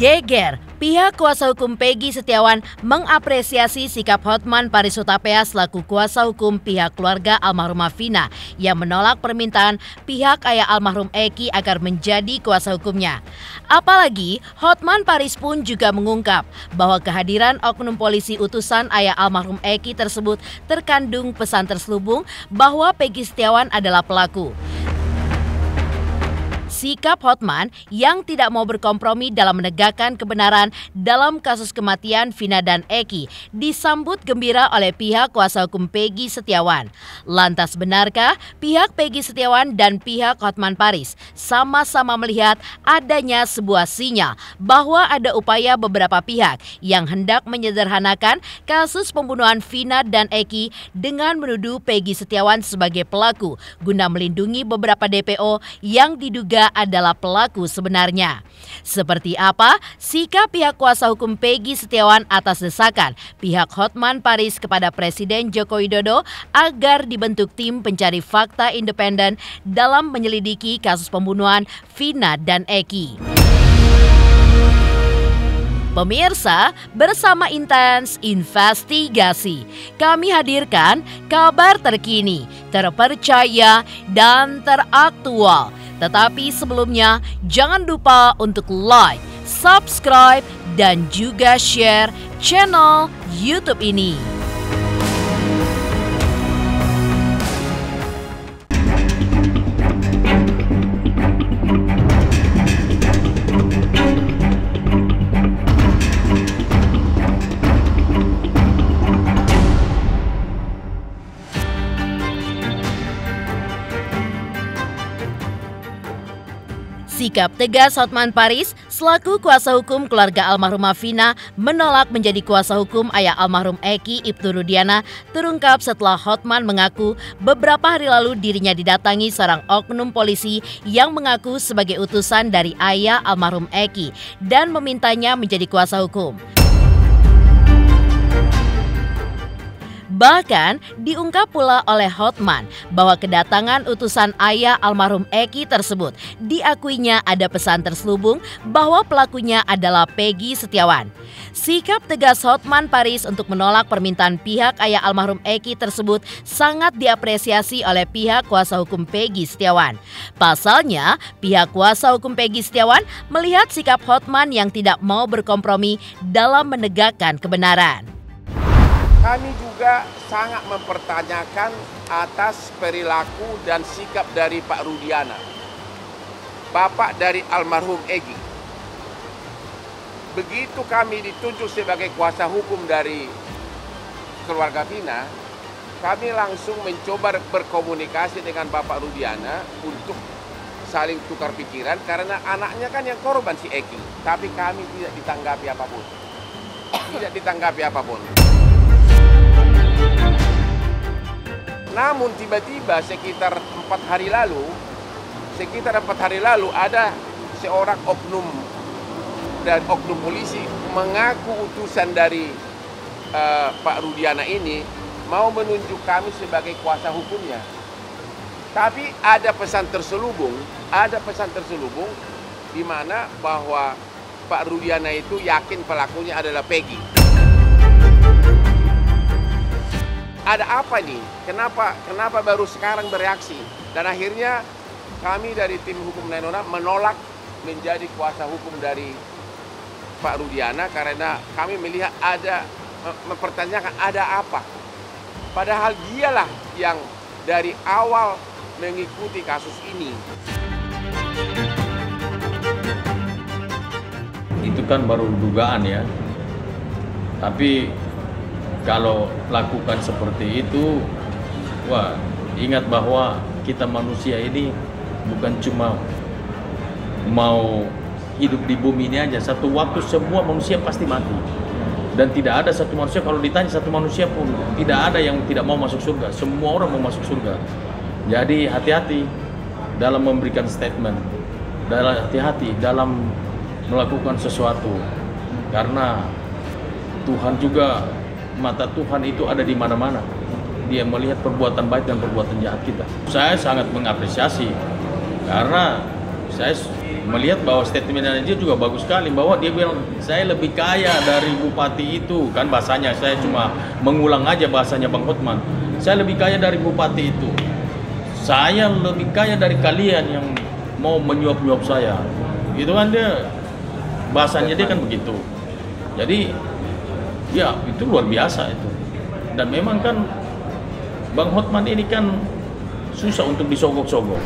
Geger, pihak kuasa hukum Peggy Setiawan mengapresiasi sikap Hotman Paris Hutapea selaku kuasa hukum pihak keluarga almarhumah Vina yang menolak permintaan pihak ayah almarhum Eki agar menjadi kuasa hukumnya. Apalagi Hotman Paris pun juga mengungkap bahwa kehadiran oknum polisi utusan ayah almarhum Eki tersebut terkandung pesan terselubung bahwa Peggy Setiawan adalah pelaku. Sikap Hotman yang tidak mau berkompromi dalam menegakkan kebenaran dalam kasus kematian Vina dan Eki disambut gembira oleh pihak kuasa hukum Peggy Setiawan. Lantas benarkah pihak Peggy Setiawan dan pihak Hotman Paris sama-sama melihat adanya sebuah sinyal bahwa ada upaya beberapa pihak yang hendak menyederhanakan kasus pembunuhan Vina dan Eki dengan menuduh Peggy Setiawan sebagai pelaku guna melindungi beberapa DPO yang diduga adalah pelaku sebenarnya. Seperti apa sikap pihak kuasa hukum Peggy Setiawan atas desakan pihak Hotman Paris kepada Presiden Joko Widodo agar dibentuk tim pencari fakta independen dalam menyelidiki kasus pembunuhan Vina dan Eki? Pemirsa, bersama Intens Investigasi, kami hadirkan kabar terkini, terpercaya, dan teraktual. Tetapi sebelumnya, jangan lupa untuk like, subscribe, dan juga share channel YouTube ini. Sikap tegas Hotman Paris selaku kuasa hukum keluarga almarhumah Vina menolak menjadi kuasa hukum ayah almarhum Eki Ibtu Rudiana terungkap setelah Hotman mengaku beberapa hari lalu dirinya didatangi seorang oknum polisi yang mengaku sebagai utusan dari ayah almarhum Eki dan memintanya menjadi kuasa hukum. Bahkan diungkap pula oleh Hotman bahwa kedatangan utusan ayah almarhum Eki tersebut diakuinya ada pesan terselubung bahwa pelakunya adalah Peggy Setiawan. Sikap tegas Hotman Paris untuk menolak permintaan pihak ayah almarhum Eki tersebut sangat diapresiasi oleh pihak kuasa hukum Peggy Setiawan. Pasalnya, pihak kuasa hukum Peggy Setiawan melihat sikap Hotman yang tidak mau berkompromi dalam menegakkan kebenaran. Kami juga sangat mempertanyakan atas perilaku dan sikap dari Pak Rudiana, bapak dari almarhum Eki. Begitu kami ditunjuk sebagai kuasa hukum dari keluarga Vina, kami langsung mencoba berkomunikasi dengan Bapak Rudiana untuk saling tukar pikiran karena anaknya kan yang korban si Eki. Tapi kami tidak ditanggapi apapun. Tidak ditanggapi apapun. Namun tiba-tiba sekitar 4 hari lalu ada seorang oknum dan oknum polisi mengaku utusan dari Pak Rudiana ini mau menunjuk kami sebagai kuasa hukumnya. Tapi ada pesan terselubung di mana bahwa Pak Rudiana itu yakin pelakunya adalah Peggy. Ada apa nih? Kenapa baru sekarang bereaksi? Dan akhirnya kami dari tim hukum Nenona menolak menjadi kuasa hukum dari Pak Rudiana karena kami melihat mempertanyakan ada apa. Padahal dialah yang dari awal mengikuti kasus ini. Itu kan baru dugaan ya. Tapi kalau lakukan seperti itu, wah, ingat bahwa kita manusia ini bukan cuma mau hidup di bumi ini aja. Satu waktu semua manusia pasti mati. Dan tidak ada satu manusia, kalau ditanya satu manusia pun, tidak ada yang tidak mau masuk surga. Semua orang mau masuk surga. Jadi hati-hati dalam memberikan statement. Hati-hati dalam melakukan sesuatu. Karena Tuhan juga, mata Tuhan itu ada di mana-mana. Dia melihat perbuatan baik dan perbuatan jahat kita. Saya sangat mengapresiasi karena saya melihat bahwa statementnya dia juga bagus sekali, bahwa dia bilang saya lebih kaya dari bupati itu, kan bahasanya, saya cuma mengulang aja bahasanya Bang Hotman. Saya lebih kaya dari bupati itu, saya lebih kaya dari kalian yang mau menyuap-nyuap saya. Itu kan dia bahasanya, dia kan begitu. Jadi ya itu luar biasa itu. Dan memang kan Bang Hotman ini kan susah untuk disogok-sogok.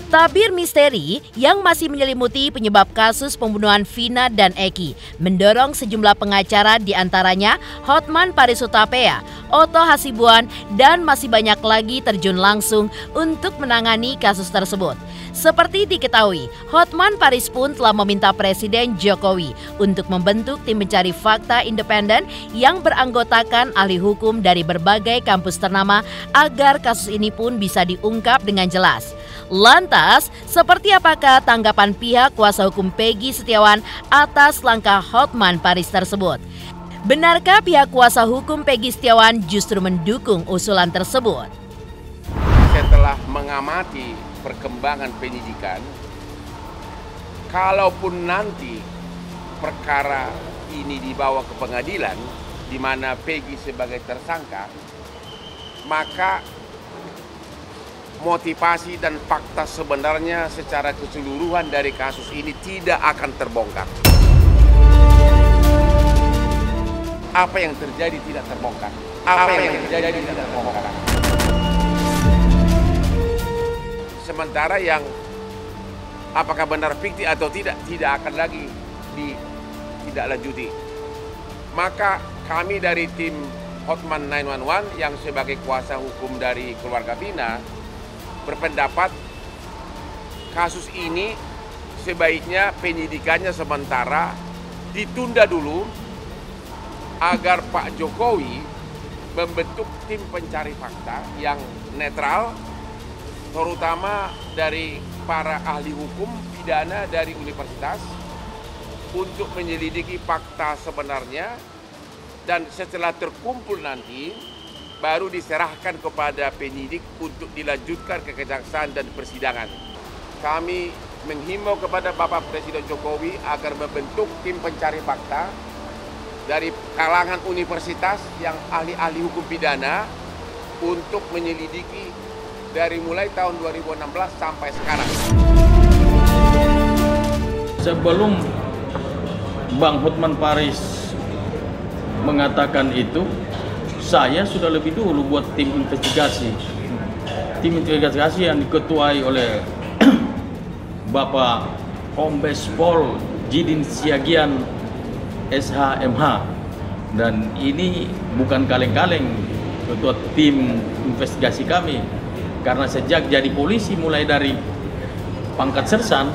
Tabir misteri yang masih menyelimuti penyebab kasus pembunuhan Vina dan Eki mendorong sejumlah pengacara, diantaranya Hotman Paris Hutapea, Otto Hasibuan, dan masih banyak lagi terjun langsung untuk menangani kasus tersebut. Seperti diketahui, Hotman Paris pun telah meminta Presiden Jokowi untuk membentuk tim pencari fakta independen yang beranggotakan ahli hukum dari berbagai kampus ternama agar kasus ini pun bisa diungkap dengan jelas. Lantas, seperti apakah tanggapan pihak kuasa hukum Peggy Setiawan atas langkah Hotman Paris tersebut? Benarkah pihak kuasa hukum Peggy Setiawan justru mendukung usulan tersebut? Setelah mengamati perkembangan penyidikan, kalaupun nanti perkara ini dibawa ke pengadilan, di mana Peggy sebagai tersangka, maka motivasi dan fakta sebenarnya secara keseluruhan dari kasus ini tidak akan terbongkar. Apa yang terjadi tidak terbongkar. Apa yang terjadi tidak terbongkar. Sementara yang apakah benar fiktif atau tidak akan lagi ditindaklanjuti. Maka kami dari tim Hotman 911 yang sebagai kuasa hukum dari keluarga Vina berpendapat kasus ini sebaiknya penyidikannya sementara ditunda dulu agar Pak Jokowi membentuk tim pencari fakta yang netral, terutama dari para ahli hukum pidana dari universitas, untuk menyelidiki fakta sebenarnya, dan setelah terkumpul nanti baru diserahkan kepada penyidik untuk dilanjutkan ke kejaksaan dan persidangan. Kami menghimbau kepada Bapak Presiden Jokowi agar membentuk tim pencari fakta dari kalangan universitas yang ahli-ahli hukum pidana untuk menyelidiki dari mulai tahun 2016 sampai sekarang. Sebelum Bang Hotman Paris mengatakan itu, saya sudah lebih dulu buat tim investigasi. Tim investigasi yang diketuai oleh Bapak Kombes Pol Jidin Siagian SHMH. Dan ini bukan kaleng-kaleng ketua tim investigasi kami. Karena sejak jadi polisi mulai dari pangkat sersan,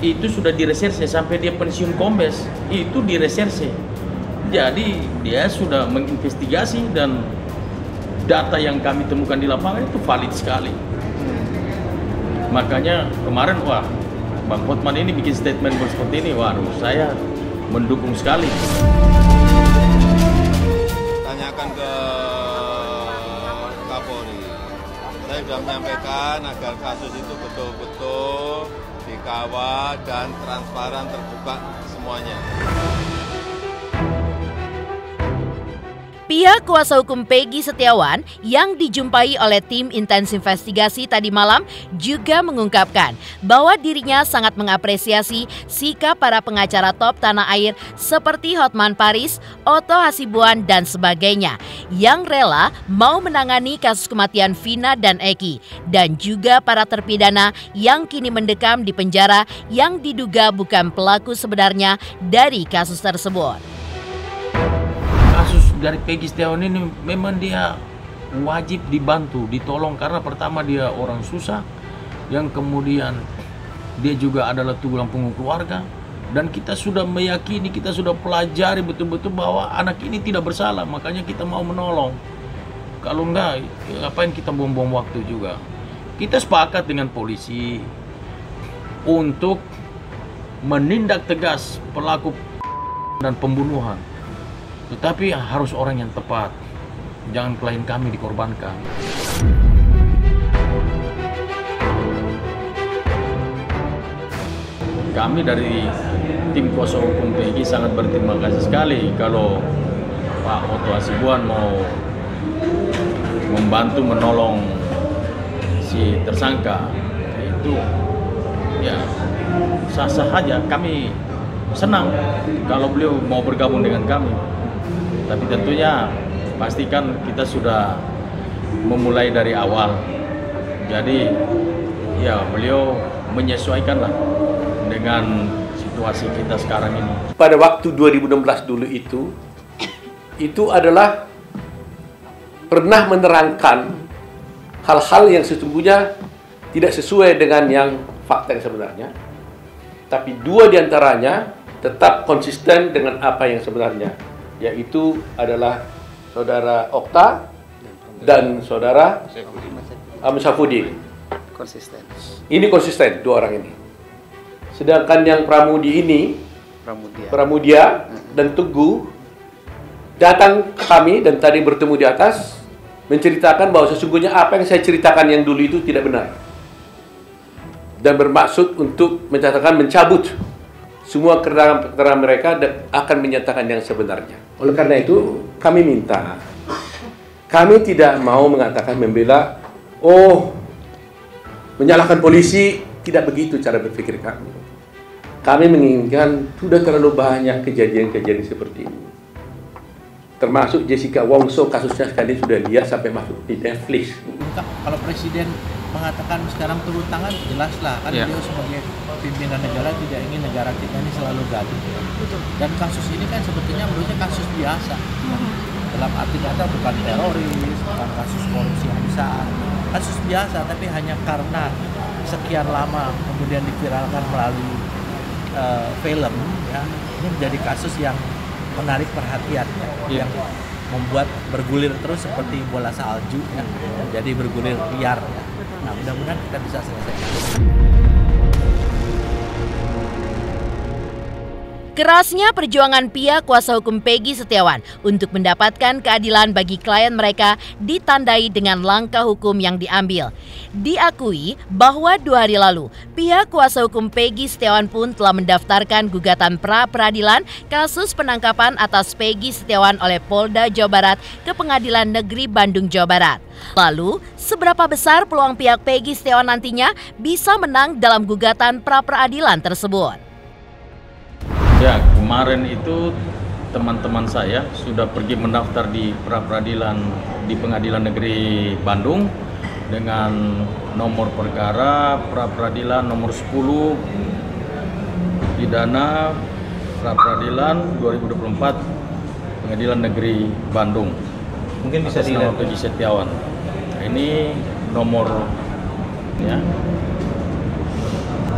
itu sudah direserse sampai dia pensiun kombes, itu direserse. Jadi dia sudah menginvestigasi dan data yang kami temukan di lapangan itu valid sekali. Makanya kemarin, wah, Bang Hotman ini bikin statement seperti ini, waduh, saya mendukung sekali. Tanyakan ke Kapolri. Saya sudah menyampaikan agar kasus itu betul-betul dikawal dan transparan, terbuka semuanya. Pihak kuasa hukum Peggy Setiawan yang dijumpai oleh tim intens investigasi tadi malam juga mengungkapkan bahwa dirinya sangat mengapresiasi sikap para pengacara top tanah air seperti Hotman Paris, Otto Hasibuan, dan sebagainya yang rela mau menangani kasus kematian Vina dan Eki, dan juga para terpidana yang kini mendekam di penjara yang diduga bukan pelaku sebenarnya dari kasus tersebut. Kasus dari Peggy Setiawan ini memang dia wajib dibantu, ditolong, karena pertama dia orang susah, yang kemudian dia juga adalah tulang punggung keluarga, dan kita sudah meyakini, kita sudah pelajari betul-betul bahwa anak ini tidak bersalah, makanya kita mau menolong. Kalau enggak, ngapain kita buang-buang waktu juga. Kita sepakat dengan polisi untuk menindak tegas pelaku dan pembunuhan. Tetapi harus orang yang tepat. Jangan klien kami dikorbankan. kami dari tim kuasa hukum PEGI sangat berterima kasih sekali kalau Pak Otto Hasibuan mau membantu menolong si tersangka. Itu ya sah-sah aja, kami senang kalau beliau mau bergabung dengan kami. Tapi tentunya pastikan kita sudah memulai dari awal. Jadi ya beliau menyesuaikanlah dengan situasi kita sekarang ini. Pada waktu 2016 dulu itu adalah pernah menerangkan hal-hal yang sesungguhnya tidak sesuai dengan yang fakta yang sebenarnya. Tapi dua diantaranya tetap konsisten dengan apa yang sebenarnya, yaitu adalah saudara Okta dan saudara Saifuddin. Konsisten. Ini konsisten, dua orang ini. Sedangkan yang Pramudi ini, Pramudia dan Teguh datang ke kami dan tadi bertemu di atas menceritakan bahwa sesungguhnya apa yang saya ceritakan yang dulu itu tidak benar. Dan bermaksud untuk mencabut semua keterangan mereka dan akan menyatakan yang sebenarnya. Oleh karena itu, kami minta, kami tidak mau mengatakan membela, menyalahkan polisi, tidak begitu cara berpikir kami. Kami menginginkan, sudah terlalu banyak kejadian-kejadian seperti ini. Termasuk Jessica Wongso, kasusnya sekali sudah lihat sampai masuk di Netflix. Kalau Presiden mengatakan sekarang turun tangan, jelaslah kan beliau sebagai pimpinan negara tidak ingin negara kita ini selalu gaduh. Dan kasus ini kan sebetulnya menurutnya kasus biasa. Dalam arti kata bukan teroris, bukan kasus korupsi yang besar. Kasus biasa, tapi hanya karena sekian lama kemudian diviralkan melalui film, ya, ini menjadi kasus yang menarik perhatian, ya, yang membuat bergulir terus seperti bola salju, ya, jadi bergulir liar. Ya. Nah, mudah-mudahan kita bisa selesaikan. Kerasnya perjuangan pihak kuasa hukum Peggy Setiawan untuk mendapatkan keadilan bagi klien mereka ditandai dengan langkah hukum yang diambil. Diakui bahwa 2 hari lalu, pihak kuasa hukum Peggy Setiawan pun telah mendaftarkan gugatan pra-peradilan kasus penangkapan atas Peggy Setiawan oleh Polda Jawa Barat ke Pengadilan Negeri Bandung, Jawa Barat. Lalu, seberapa besar peluang pihak Peggy Setiawan nantinya bisa menang dalam gugatan pra-peradilan tersebut? Ya, kemarin itu teman-teman saya sudah pergi mendaftar di pra-peradilan di Pengadilan Negeri Bandung dengan nomor perkara pra-peradilan nomor 10 pidana pra-peradilan 2024 Pengadilan Negeri Bandung. Mungkin bisa dilihat Peggy Setiawan. Nah, ini nomor ya.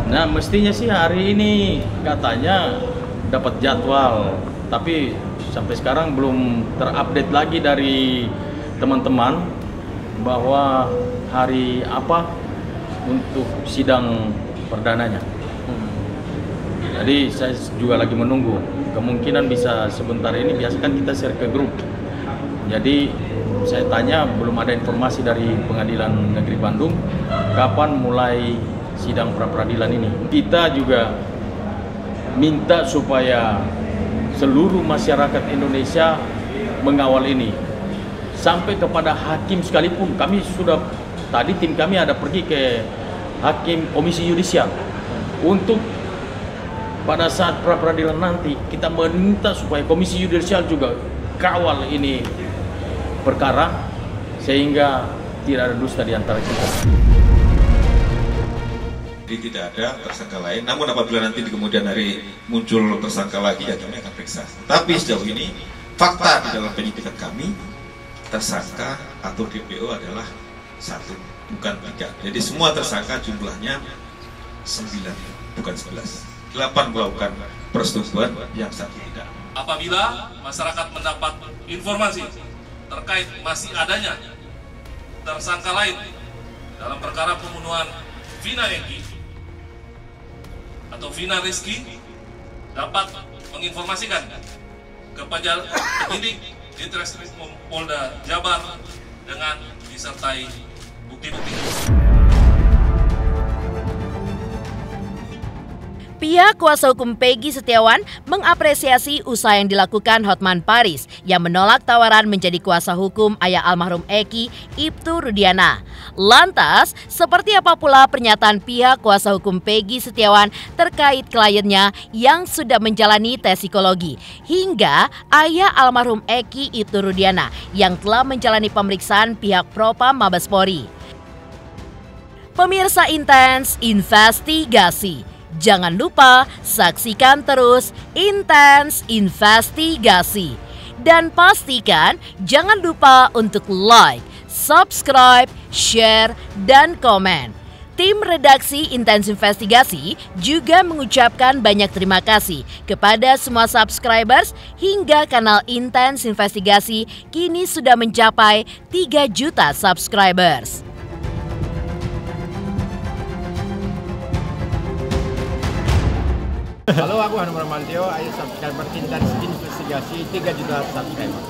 Nah, mestinya sih hari ini katanya dapat jadwal, tapi sampai sekarang belum terupdate lagi dari teman-teman bahwa hari apa untuk sidang perdananya. Jadi saya juga lagi menunggu, kemungkinan bisa sebentar ini, biasakan kita share ke grup. Jadi saya tanya, belum ada informasi dari Pengadilan Negeri Bandung kapan mulai sidang pra-peradilan ini. Kita juga minta supaya seluruh masyarakat Indonesia mengawal ini sampai kepada hakim sekalipun. Kami sudah tadi tim kami ada pergi ke hakim komisi yudisial untuk pada saat pra-peradilan nanti kita meminta supaya komisi yudisial juga kawal ini perkara sehingga tidak ada dusta di antara kita. Jadi tidak ada tersangka lain, namun apabila nanti di kemudian hari muncul tersangka lagi, ya kami akan periksa. Tapi sejauh ini, fakta di dalam penyidikan kami, tersangka atau DPO adalah 1, bukan 3. Jadi semua tersangka jumlahnya 9, bukan 11. 8 melakukan persetubuhan, yang 1 tidak. Apabila masyarakat mendapat informasi terkait masih adanya tersangka lain dalam perkara pembunuhan Vina Eki atau Vina Rizky, dapat menginformasikan kepada penyidik di Treskrimum Polda Jabar dengan disertai bukti-bukti. Pihak kuasa hukum Peggy Setiawan mengapresiasi usaha yang dilakukan Hotman Paris yang menolak tawaran menjadi kuasa hukum ayah almarhum Eki, Ibtu Rudiana. Lantas, seperti apa pula pernyataan pihak kuasa hukum Peggy Setiawan terkait kliennya yang sudah menjalani tes psikologi, hingga ayah almarhum Eki, Ibtu Rudiana yang telah menjalani pemeriksaan pihak Propam Mabes Polri. Pemirsa Intens Investigasi, jangan lupa saksikan terus Intens Investigasi. Dan pastikan jangan lupa untuk like, subscribe, share, dan komen. Tim redaksi Intens Investigasi juga mengucapkan banyak terima kasih kepada semua subscribers hingga kanal Intens Investigasi kini sudah mencapai 3 juta subscribers. Halo, aku Hanum Romantio, ayo subscriber Intens Investigasi 3 juta subscriber.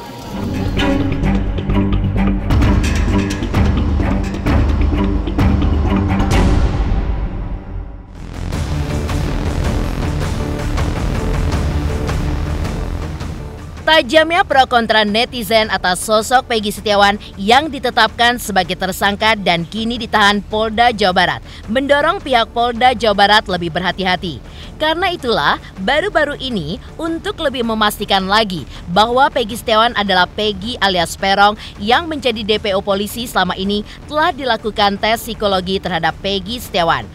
Tajamnya pro kontra netizen atas sosok Peggy Setiawan yang ditetapkan sebagai tersangka dan kini ditahan Polda Jawa Barat mendorong pihak Polda Jawa Barat lebih berhati-hati. Karena itulah, baru-baru ini untuk lebih memastikan lagi bahwa Peggy Setiawan adalah Peggy alias Peron yang menjadi DPO polisi selama ini telah dilakukan tes psikologi terhadap Peggy Setiawan.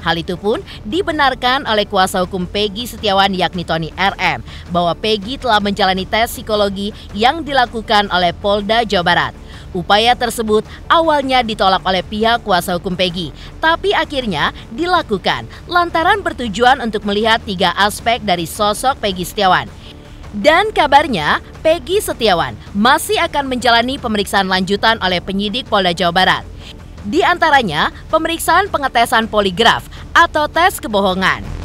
Hal itu pun dibenarkan oleh kuasa hukum Peggy Setiawan yakni Tony RM bahwa Peggy telah menjalani tes psikologi yang dilakukan oleh Polda Jawa Barat. Upaya tersebut awalnya ditolak oleh pihak kuasa hukum Peggy, tapi akhirnya dilakukan lantaran bertujuan untuk melihat 3 aspek dari sosok Peggy Setiawan. Dan kabarnya Peggy Setiawan masih akan menjalani pemeriksaan lanjutan oleh penyidik Polda Jawa Barat. Di antaranya pemeriksaan pengetesan poligraf atau tes kebohongan.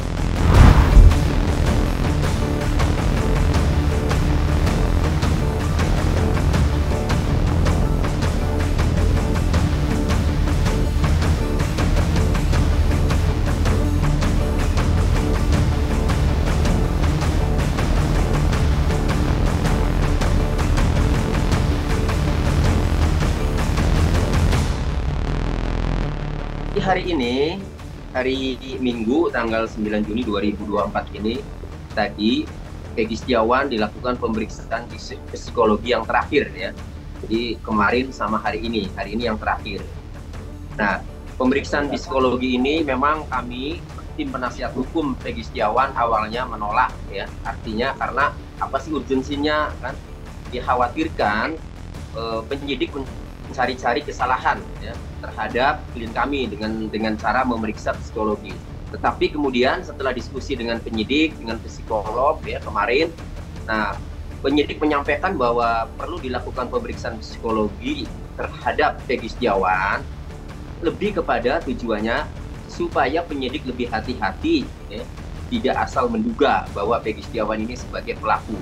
Hari ini, hari Minggu tanggal 9 Juni 2024 ini, tadi Peggy Setiawan dilakukan pemeriksaan psikologi yang terakhir ya. Jadi kemarin sama hari ini yang terakhir. Nah, pemeriksaan psikologi ini memang kami tim penasihat hukum Peggy Setiawan awalnya menolak ya. Artinya karena apa sih urgensinya kan? Dikhawatirkan penyidik mencari-cari kesalahan ya terhadap klien kami dengan cara memeriksa psikologi. Tetapi kemudian setelah diskusi dengan penyidik, dengan psikolog ya kemarin, nah penyidik menyampaikan bahwa perlu dilakukan pemeriksaan psikologi terhadap Peggy Setiawan lebih kepada tujuannya supaya penyidik lebih hati-hati ya, tidak asal menduga bahwa Peggy Setiawan ini sebagai pelaku.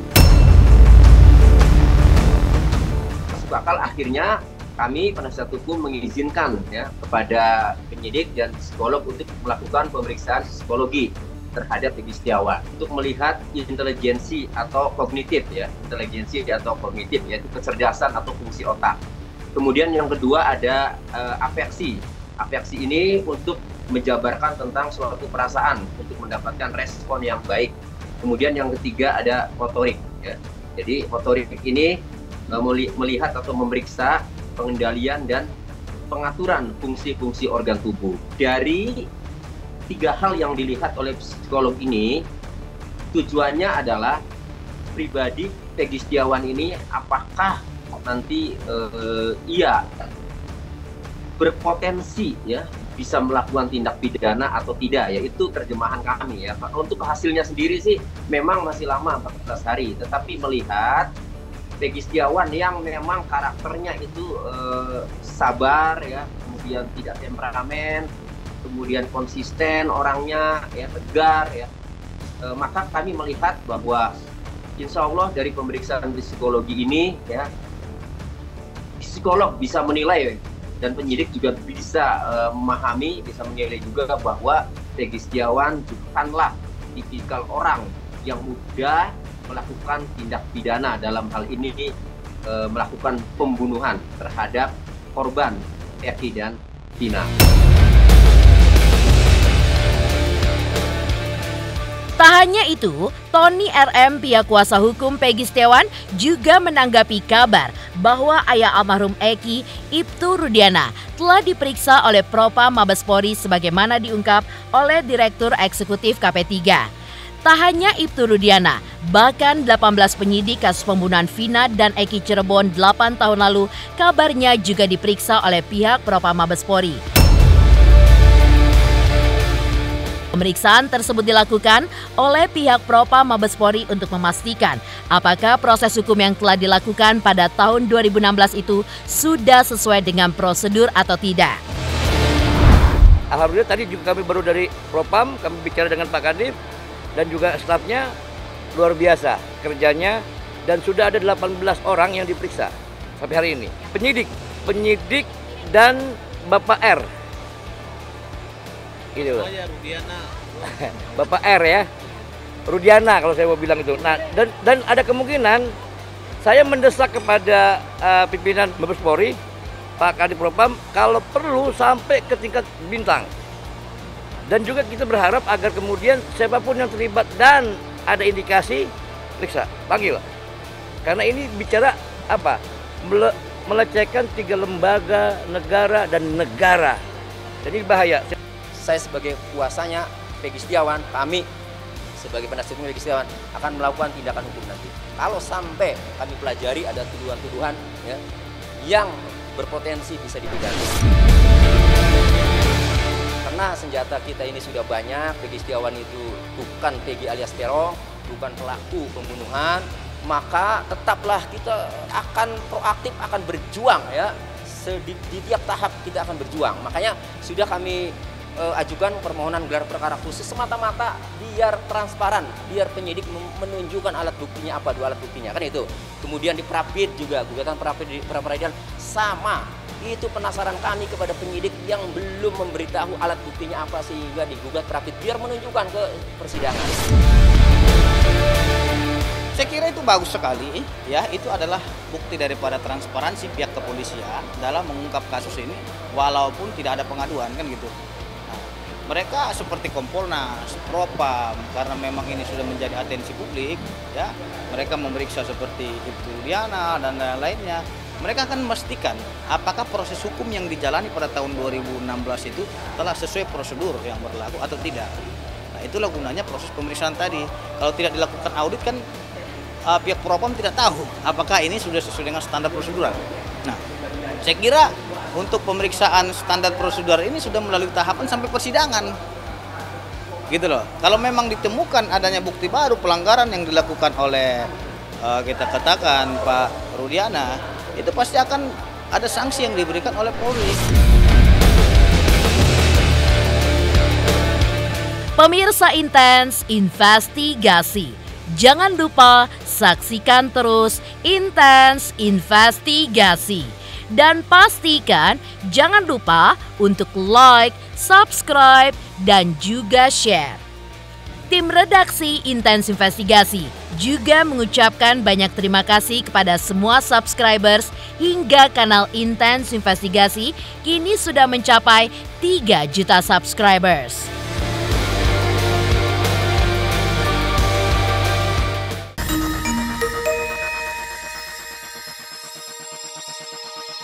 Masuk akal akhirnya kami penasihat hukum mengizinkan ya kepada penyidik dan psikolog untuk melakukan pemeriksaan psikologi terhadap Peggy Setiawan untuk melihat intelijensi atau kognitif ya, intelijensi atau kognitif yaitu kecerdasan atau fungsi otak. Kemudian yang kedua ada afeksi. Afeksi ini untuk menjabarkan tentang suatu perasaan untuk mendapatkan respon yang baik. Kemudian yang ketiga ada motorik ya. Jadi motorik ini melihat atau memeriksa pengendalian dan pengaturan fungsi-fungsi organ tubuh. Dari 3 hal yang dilihat oleh psikolog ini, tujuannya adalah pribadi Peggy Setiawan ini apakah nanti ia berpotensi ya bisa melakukan tindak pidana atau tidak ya, itu terjemahan kami ya. Untuk hasilnya sendiri sih memang masih lama 14 hari, tetapi melihat Peggy Setiawan yang memang karakternya itu sabar ya, kemudian tidak temperamen, kemudian konsisten orangnya ya, tegar ya, maka kami melihat bahwa insya Allah dari pemeriksaan psikologi ini ya, psikolog bisa menilai dan penyidik juga bisa memahami, bisa menilai juga bahwa Peggy Setiawan bukanlah tipikal orang yang mudah melakukan tindak pidana, dalam hal ini melakukan pembunuhan terhadap korban Eki dan Vina. Tak hanya itu, Tony RM, pihak kuasa hukum Peggy Setiawan, juga menanggapi kabar bahwa ayah almarhum Eki, Ibtu Rudiana, telah diperiksa oleh Propam Mabes Polri sebagaimana diungkap oleh Direktur Eksekutif KP3. Tak hanya Ibtu Rudiana, bahkan 18 penyidik kasus pembunuhan Vina dan Eki Cirebon 8 tahun lalu kabarnya juga diperiksa oleh pihak Propam Mabes Polri. Pemeriksaan tersebut dilakukan oleh pihak Propam Mabes Polri untuk memastikan apakah proses hukum yang telah dilakukan pada tahun 2016 itu sudah sesuai dengan prosedur atau tidak. Alhamdulillah tadi juga kami baru dari Propam, kami bicara dengan Pak Kadif dan juga stafnya luar biasa kerjanya, dan sudah ada 18 orang yang diperiksa sampai hari ini. Penyidik dan Bapak R. Ini loh. Bapak R ya, Rudiana kalau saya mau bilang itu. Nah, dan ada kemungkinan saya mendesak kepada pimpinan Mabes Polri, Pak Kadif Propam, kalau perlu sampai ke tingkat bintang. Dan juga kita berharap agar kemudian siapapun yang terlibat dan ada indikasi, periksa, panggil. Karena ini bicara apa? Melecehkan 3 lembaga negara dan negara. Jadi bahaya. Saya sebagai kuasanya Peggy Setiawan, kami sebagai penasihat hukum Peggy Setiawan akan melakukan tindakan hukum nanti. Kalau sampai kami pelajari ada tuduhan-tuduhan ya, yang berpotensi bisa dipidana. Karena senjata kita ini sudah banyak, Peggy Setiawan itu bukan Peggy alias Terong, bukan pelaku pembunuhan, maka tetaplah kita akan proaktif, akan berjuang ya. Di tiap tahap kita akan berjuang. Makanya sudah kami ajukan permohonan gelar perkara khusus semata-mata biar transparan, biar penyidik menunjukkan alat buktinya apa, 2 alat buktinya kan itu. Kemudian di Prapid juga, gugatan Prapid di pra-peradilan sama. Itu penasaran kami kepada penyidik yang belum memberitahu alat buktinya apa sehingga digugat Prapid biar menunjukkan ke persidangan. Saya kira itu bagus sekali ya, itu adalah bukti daripada transparansi pihak kepolisian dalam mengungkap kasus ini walaupun tidak ada pengaduan kan gitu. Mereka seperti Kompolnas, Propam, karena memang ini sudah menjadi atensi publik, ya, mereka memeriksa seperti Ibtu Rudiana dan lain-lainnya. Mereka akan memastikan apakah proses hukum yang dijalani pada tahun 2016 itu telah sesuai prosedur yang berlaku atau tidak. Nah, itulah gunanya proses pemeriksaan tadi. Kalau tidak dilakukan audit kan pihak Propam tidak tahu apakah ini sudah sesuai dengan standar prosedural. Nah, saya kira untuk pemeriksaan standar prosedur ini sudah melalui tahapan sampai persidangan. Gitu loh. Kalau memang ditemukan adanya bukti baru pelanggaran yang dilakukan oleh kita katakan Pak Rudiana, itu pasti akan ada sanksi yang diberikan oleh Polri. Pemirsa Intens Investigasi, jangan lupa saksikan terus Intens Investigasi. Dan pastikan jangan lupa untuk like, subscribe, dan juga share. Tim redaksi Intens Investigasi juga mengucapkan banyak terima kasih kepada semua subscribers hingga kanal Intens Investigasi kini sudah mencapai 3 juta subscribers.